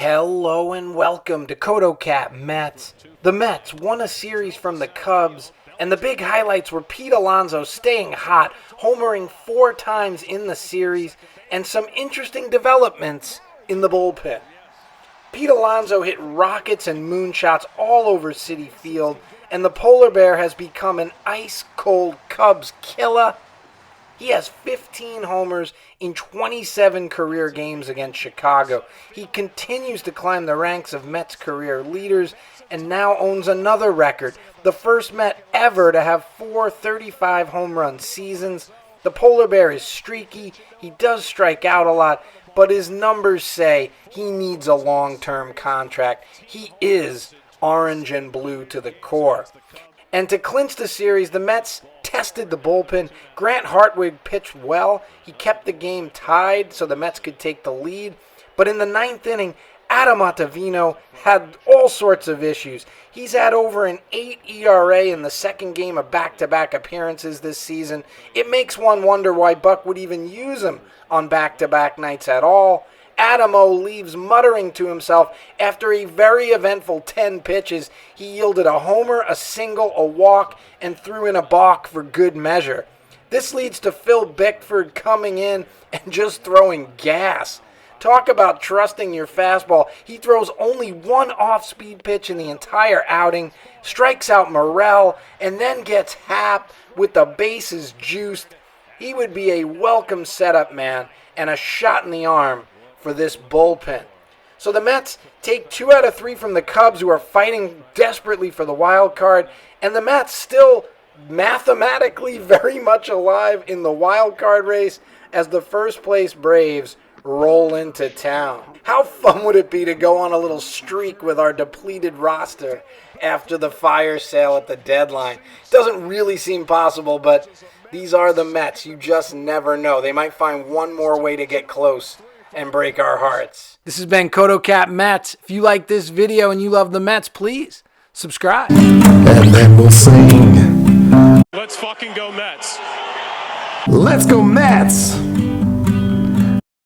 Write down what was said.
Hello and welcome to CotoCat Mets. The Mets won a series from the Cubs, and the big highlights were Pete Alonso staying hot, homering 4 times in the series, and some interesting developments in the bullpen. Pete Alonso hit rockets and moonshots all over Citi Field, and the polar bear has become an ice-cold Cubs killer. He has 15 homers in 27 career games against Chicago. He continues to climb the ranks of Mets career leaders and now owns another record, the first Met ever to have 4 35 home run seasons. The polar bear is streaky, he does strike out a lot, but his numbers say he needs a long-term contract. He is orange and blue to the core. And to clinch the series, the Mets tested the bullpen. Grant Hartwig pitched well. He kept the game tied so the Mets could take the lead. But in the 9th inning, Adam Ottavino had all sorts of issues. He's had over an 8 ERA in the second game of back-to-back appearances this season. It makes one wonder why Buck would even use him on back-to-back nights at all. Adamo leaves muttering to himself after a very eventful 10 pitches. He yielded a homer, a single, a walk, and threw in a balk for good measure. This leads to Phil Bickford coming in and just throwing gas. Talk about trusting your fastball. He throws only 1 off-speed pitch in the entire outing, strikes out Morel, and then gets Happ with the bases juiced. He would be a welcome setup man and a shot in the arm for this bullpen. So the Mets take 2 out of 3 from the Cubs, who are fighting desperately for the wild card, and the Mets still mathematically very much alive in the wild card race as the first place Braves roll into town. How fun would it be to go on a little streak with our depleted roster after the fire sale at the deadline? Doesn't really seem possible, but these are the Mets. You just never know. They might find one more way to get close and break our hearts. This has been CotoCat Mets. If you like this video and you love the Mets, please subscribe. And then we'll sing. Let's fucking go Mets. Let's go Mets!